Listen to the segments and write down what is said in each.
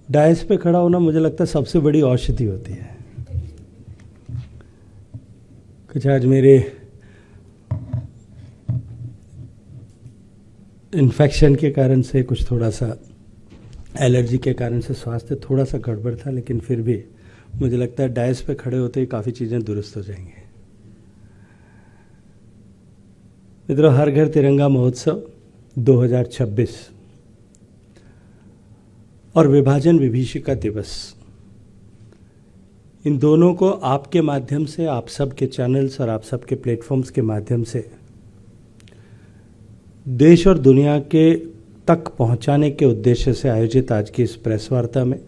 DISE पे खड़ा होना मुझे लगता है सबसे बड़ी औषधि होती है। कुछ आज मेरे इन्फेक्शन के कारण से, कुछ थोड़ा सा एलर्जी के कारण से स्वास्थ्य थोड़ा सा गड़बड़ था, लेकिन फिर भी मुझे लगता है डायस पे खड़े होते ही काफ़ी चीज़ें दुरुस्त हो जाएंगी। मित्रों, हर घर तिरंगा महोत्सव 2026 और विभाजन विभीषिका दिवस, इन दोनों को आपके माध्यम से, आप सबके चैनल्स और आप सबके प्लेटफॉर्म्स के माध्यम से देश और दुनिया के तक पहुंचाने के उद्देश्य से आयोजित आज की इस प्रेस वार्ता में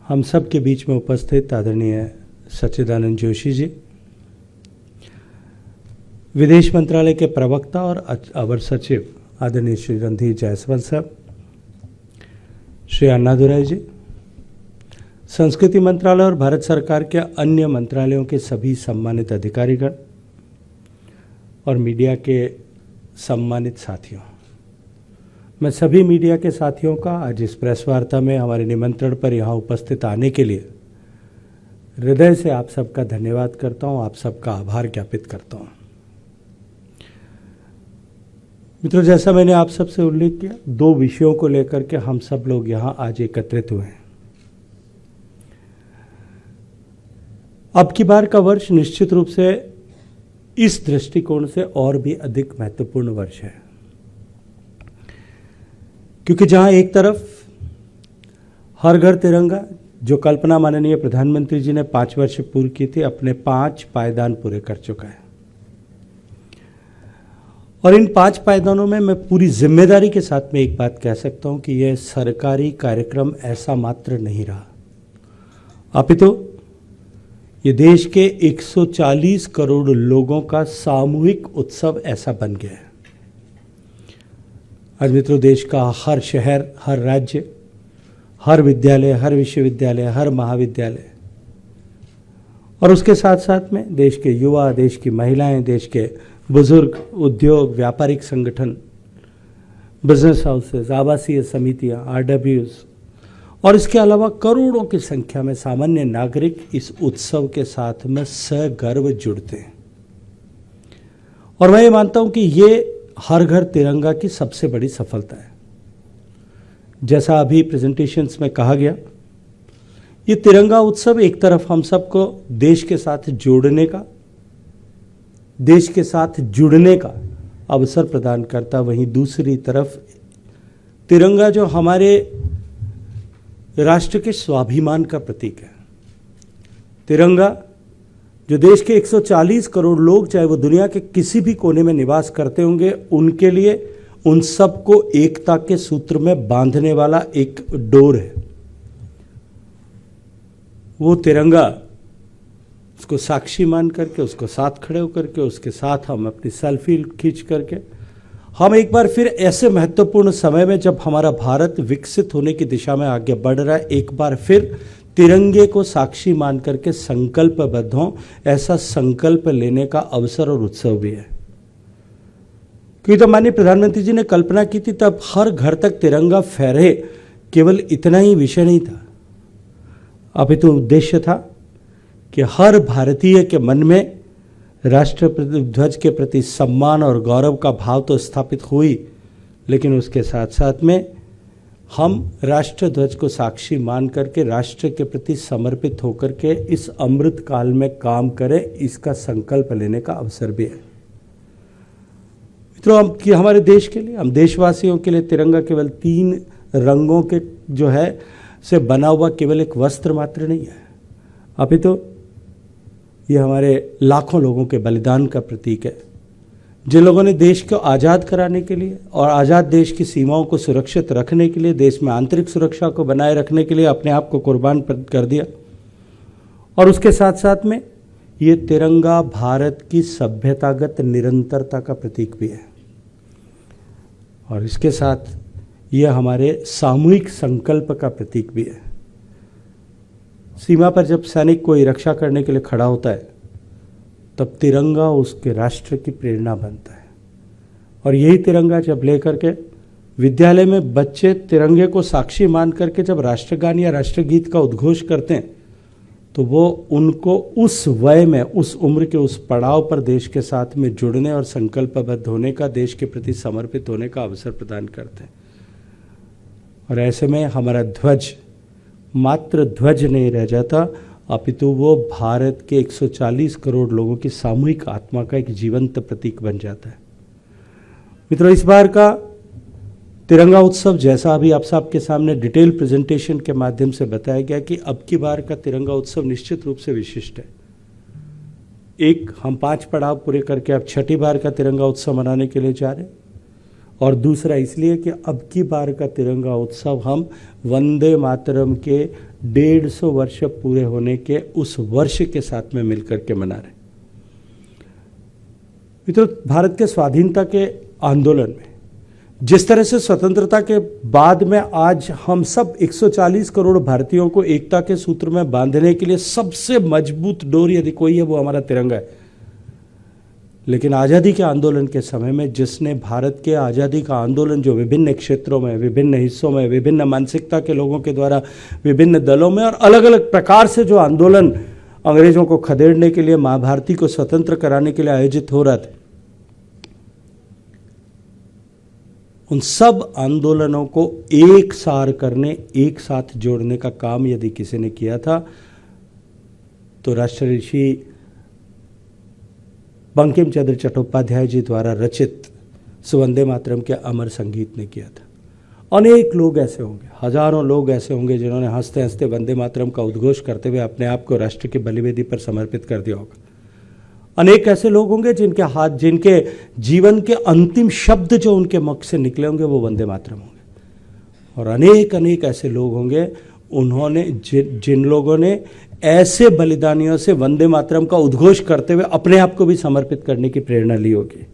हम सब के बीच में उपस्थित आदरणीय सच्चिदानंद जोशी जी, विदेश मंत्रालय के प्रवक्ता और अवर सचिव आदरणीय श्री रणधीर जायसवाल साहब, श्री अन्नादुराई जी, संस्कृति मंत्रालय और भारत सरकार के अन्य मंत्रालयों के सभी सम्मानित अधिकारीगण और मीडिया के सम्मानित साथियों, मैं सभी मीडिया के साथियों का आज इस प्रेस वार्ता में हमारे निमंत्रण पर यहाँ उपस्थित आने के लिए हृदय से आप सबका धन्यवाद करता हूँ, आप सबका आभार ज्ञापित करता हूँ। मित्रों, जैसा मैंने आप सबसे उल्लेख किया, दो विषयों को लेकर के हम सब लोग यहाँ आज एकत्रित हुए हैं। अब की बार का वर्ष निश्चित रूप से इस दृष्टिकोण से और भी अधिक महत्वपूर्ण वर्ष है, क्योंकि जहां एक तरफ हर घर तिरंगा, जो कल्पना माननीय प्रधानमंत्री जी ने 5 वर्ष पूर्व की थी, अपने 5 पायदान पूरे कर चुका है। और इन 5 पायदानों में मैं पूरी जिम्मेदारी के साथ में एक बात कह सकता हूं कि यह सरकारी कार्यक्रम ऐसा मात्र नहीं रहा, अपितु ये देश के 140 करोड़ लोगों का सामूहिक उत्सव ऐसा बन गया है। आज मित्रों, देश का हर शहर, हर राज्य, हर विद्यालय, हर विश्वविद्यालय, हर महाविद्यालय और उसके साथ साथ में देश के युवा, देश की महिलाएं, देश के बुजुर्ग, उद्योग, व्यापारिक संगठन, बिजनेस हाउसेस, आवासीय समितियां, आरडब्ल्यूज और इसके अलावा करोड़ों की संख्या में सामान्य नागरिक इस उत्सव के साथ में सगर्व जुड़ते हैं। और मैं ये मानता हूं कि ये हर घर तिरंगा की सबसे बड़ी सफलता है। जैसा अभी प्रेजेंटेशंस में कहा गया, ये तिरंगा उत्सव एक तरफ हम सबको देश के साथ जोड़ने का, देश के साथ जुड़ने का अवसर प्रदान करता, वहीं दूसरी तरफ तिरंगा जो हमारे राष्ट्र के स्वाभिमान का प्रतीक है, तिरंगा जो देश के 140 करोड़ लोग, चाहे वो दुनिया के किसी भी कोने में निवास करते होंगे, उनके लिए, उन सबको एकता के सूत्र में बांधने वाला एक डोर है। वो तिरंगा, उसको साक्षी मान करके, उसको साथ खड़े होकर के, उसके साथ हम अपनी सेल्फी खींच करके हम एक बार फिर ऐसे महत्वपूर्ण समय में, जब हमारा भारत विकसित होने की दिशा में आगे बढ़ रहा है, एक बार फिर तिरंगे को साक्षी मान करके संकल्पबद्ध हों, ऐसा संकल्प लेने का अवसर और उत्सव भी है। क्योंकि जब माननीय प्रधानमंत्री जी ने कल्पना की थी, तब हर घर तक तिरंगा फहरे, केवल इतना ही विषय नहीं था, अपितु उद्देश्य था कि हर भारतीय के मन में राष्ट्र ध्वज के प्रति सम्मान और गौरव का भाव तो स्थापित हुई, लेकिन उसके साथ साथ में हम राष्ट्र ध्वज को साक्षी मान करके राष्ट्र के प्रति समर्पित होकर के इस अमृत काल में काम करें, इसका संकल्प लेने का अवसर भी है। मित्रों, हम कि हमारे देश के लिए, हम देशवासियों के लिए तिरंगा केवल 3 रंगों के जो है से बना हुआ केवल एक वस्त्र मात्र नहीं है, अपितु ये हमारे लाखों लोगों के बलिदान का प्रतीक है, जिन लोगों ने देश को आज़ाद कराने के लिए और आज़ाद देश की सीमाओं को सुरक्षित रखने के लिए, देश में आंतरिक सुरक्षा को बनाए रखने के लिए अपने आप को कुर्बान कर दिया। और उसके साथ साथ में ये तिरंगा भारत की सभ्यतागत निरंतरता का प्रतीक भी है, और इसके साथ ये हमारे सामूहिक संकल्प का प्रतीक भी है। सीमा पर जब सैनिक कोई रक्षा करने के लिए खड़ा होता है, तब तिरंगा उसके राष्ट्र की प्रेरणा बनता है, और यही तिरंगा जब लेकर के विद्यालय में बच्चे तिरंगे को साक्षी मान करके जब राष्ट्रगान या राष्ट्रगीत का उद्घोष करते हैं तो वो उनको उस वय में, उस उम्र के उस पड़ाव पर देश के साथ में जुड़ने और संकल्पबद्ध होने का, देश के प्रति समर्पित होने का अवसर प्रदान करते हैं। और ऐसे में हमारा ध्वज मात्र ध्वज नहीं रह जाता, अपितु वो भारत के 140 करोड़ लोगों की सामूहिक आत्मा का एक जीवंत प्रतीक बन जाता है। मित्रों, इस बार का तिरंगा उत्सव, जैसा अभी आप सबके सामने डिटेल प्रेजेंटेशन के माध्यम से बताया गया कि अब की बार का तिरंगा उत्सव निश्चित रूप से विशिष्ट है। एक, हम 5 पड़ाव पूरे करके अब 6ठी बार का तिरंगा उत्सव मनाने के लिए जा रहे हैं, और दूसरा इसलिए कि अब की बार का तिरंगा उत्सव हम वंदे मातरम के 150 वर्ष पूरे होने के उस वर्ष के साथ में मिलकर के मना रहे। मित्रों, भारत के स्वाधीनता के आंदोलन में जिस तरह से स्वतंत्रता के बाद में आज हम सब 140 करोड़ भारतीयों को एकता के सूत्र में बांधने के लिए सबसे मजबूत डोर यदि कोई है वो हमारा तिरंगा है। लेकिन आज़ादी के आंदोलन के समय में जिसने भारत के आज़ादी का आंदोलन जो विभिन्न क्षेत्रों में, विभिन्न हिस्सों में, विभिन्न मानसिकता के लोगों के द्वारा विभिन्न दलों में और अलग अलग प्रकार से जो आंदोलन अंग्रेजों को खदेड़ने के लिए, महाभारती को स्वतंत्र कराने के लिए आयोजित हो रहा था, उन सब आंदोलनों को एक सार करने, एक साथ जोड़ने का काम यदि किसी ने किया था तो राष्ट्र ऋषि बंकिम चंद्र चट्टोपाध्याय जी द्वारा रचित वंदे मातरम के अमर संगीत ने किया था। अनेक लोग ऐसे होंगे, हजारों लोग ऐसे होंगे जिन्होंने हंसते हंसते वंदे मातरम का उद्घोष करते हुए अपने आप को राष्ट्र की बलिवेदी पर समर्पित कर दिया होगा। अनेक ऐसे लोग होंगे जिनके जीवन के अंतिम शब्द जो उनके मुख से निकले होंगे वो वंदे मातरम होंगे। और अनेक अनेक ऐसे लोग होंगे उन्होंने जिन लोगों ने ऐसे बलिदानियों से वंदे मातरम का उद्घोष करते हुए अपने आप को भी समर्पित करने की प्रेरणा ली होगी।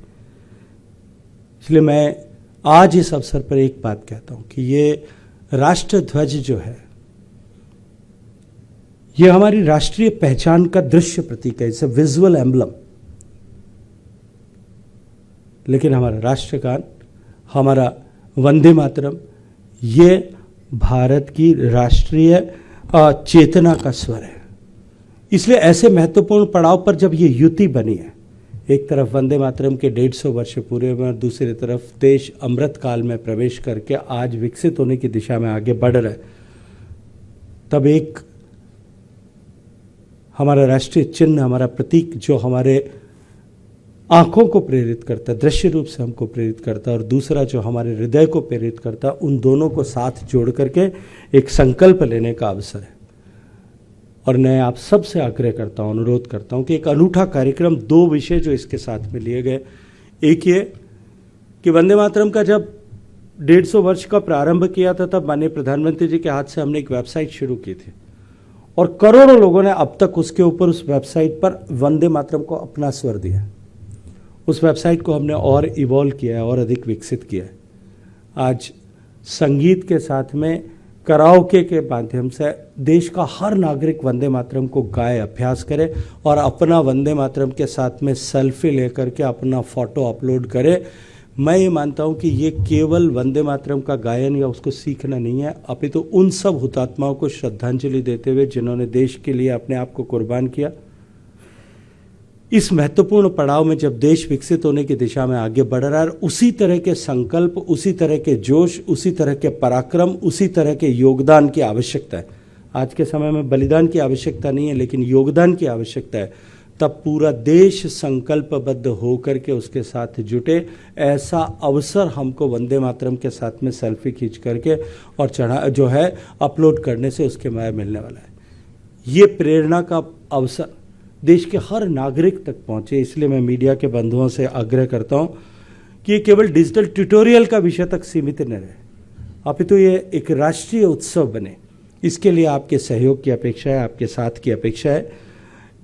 इसलिए मैं आज इस अवसर पर एक बात कहता हूं कि ये राष्ट्र ध्वज जो है ये हमारी राष्ट्रीय पहचान का दृश्य प्रतीक है, इट्स अ विजुअल एम्बलम। लेकिन हमारा राष्ट्रगान, हमारा वंदे मातरम, ये भारत की राष्ट्रीय चेतना का स्वर है। इसलिए ऐसे महत्वपूर्ण पड़ाव पर जब ये युति बनी है, एक तरफ वंदे मातरम के 150 वर्ष पूरे हुए और दूसरी तरफ देश अमृत काल में प्रवेश करके आज विकसित होने की दिशा में आगे बढ़ रहा है, तब एक हमारा राष्ट्रीय चिन्ह, हमारा प्रतीक जो हमारे आंखों को प्रेरित करता है, दृश्य रूप से हमको प्रेरित करता है, और दूसरा जो हमारे हृदय को प्रेरित करता है, उन दोनों को साथ जोड़ करके एक संकल्प लेने का अवसर है। और मैं आप सबसे आग्रह करता हूं, अनुरोध करता हूं कि एक अनूठा कार्यक्रम, 2 विषय जो इसके साथ में लिए गए। एक ये कि वंदे मातरम का जब 150 वर्ष का प्रारंभ किया था तब माननीय प्रधानमंत्री जी के हाथ से हमने एक वेबसाइट शुरू की थी और करोड़ों लोगों ने अब तक उसके ऊपर, उस वेबसाइट पर वंदे मातरम को अपना स्वर दिया। उस वेबसाइट को हमने और इवॉल्व किया है और अधिक विकसित किया है। आज संगीत के साथ में कराओके के माध्यम से देश का हर नागरिक वंदे मातरम को गाए, अभ्यास करे और अपना वंदे मातरम के साथ में सेल्फी लेकर के अपना फोटो अपलोड करे। मैं ये मानता हूँ कि ये केवल वंदे मातरम का गायन या उसको सीखना नहीं है, अपितु तो उन सब हुतात्माओं को श्रद्धांजलि देते हुए जिन्होंने देश के लिए अपने आप को कुर्बान किया। इस महत्वपूर्ण पड़ाव में जब देश विकसित होने की दिशा में आगे बढ़ रहा है, उसी तरह के संकल्प, उसी तरह के जोश, उसी तरह के पराक्रम, उसी तरह के योगदान की आवश्यकता है। आज के समय में बलिदान की आवश्यकता नहीं है, लेकिन योगदान की आवश्यकता है। तब पूरा देश संकल्पबद्ध होकर के उसके साथ जुटे, ऐसा अवसर हमको वंदे मातरम के साथ में सेल्फी खींच करके और चढ़ा जो है अपलोड करने से उसके में मिलने वाला है। ये प्रेरणा का अवसर देश के हर नागरिक तक पहुंचे। इसलिए मैं मीडिया के बंधुओं से आग्रह करता हूं कि ये केवल डिजिटल ट्यूटोरियल का विषय तक सीमित न रहे, अपितु ये एक राष्ट्रीय उत्सव बने। इसके लिए आपके सहयोग की अपेक्षा है, आपके साथ की अपेक्षा है।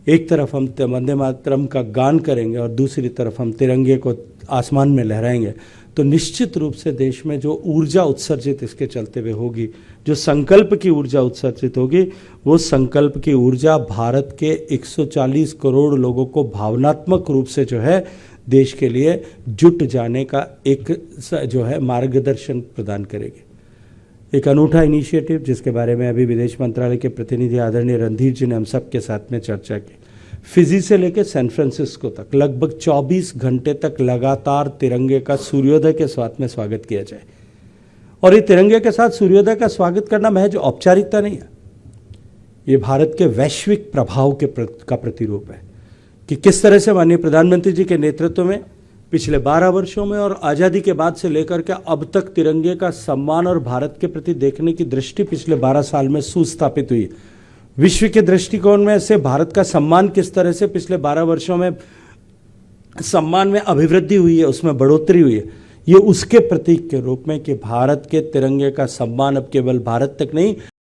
एक तरफ हम वंदे मातरम का गान करेंगे और दूसरी तरफ हम तिरंगे को आसमान में लहराएंगे, तो निश्चित रूप से देश में जो ऊर्जा उत्सर्जित इसके चलते हुए होगी, जो संकल्प की ऊर्जा उत्सर्जित होगी, वो संकल्प की ऊर्जा भारत के 140 करोड़ लोगों को भावनात्मक रूप से जो है देश के लिए जुट जाने का एक जो है मार्गदर्शन प्रदान करेगी। एक अनूठा इनिशिएटिव जिसके बारे में अभी विदेश मंत्रालय के प्रतिनिधि आदरणीय रणधीर जी ने हम सब के साथ में चर्चा की। फिजी से लेकर सैन फ्रांसिस्को तक लगभग 24 घंटे तक लगातार तिरंगे का सूर्योदय के साथ में स्वागत किया जाए। और ये तिरंगे के साथ सूर्योदय का स्वागत करना महज औपचारिकता नहीं है, ये भारत के वैश्विक प्रभाव का प्रतिरूप है कि किस तरह से माननीय प्रधानमंत्री जी के नेतृत्व में पिछले 12 वर्षों में और आज़ादी के बाद से लेकर के अब तक तिरंगे का सम्मान और भारत के प्रति देखने की दृष्टि पिछले 12 साल में सुस्थापित हुई। विश्व के दृष्टिकोण में से भारत का सम्मान किस तरह से पिछले 12 वर्षों में सम्मान में अभिवृद्धि हुई है, उसमें बढ़ोतरी हुई है, ये उसके प्रतीक के रूप में कि भारत के तिरंगे का सम्मान अब केवल भारत तक नहीं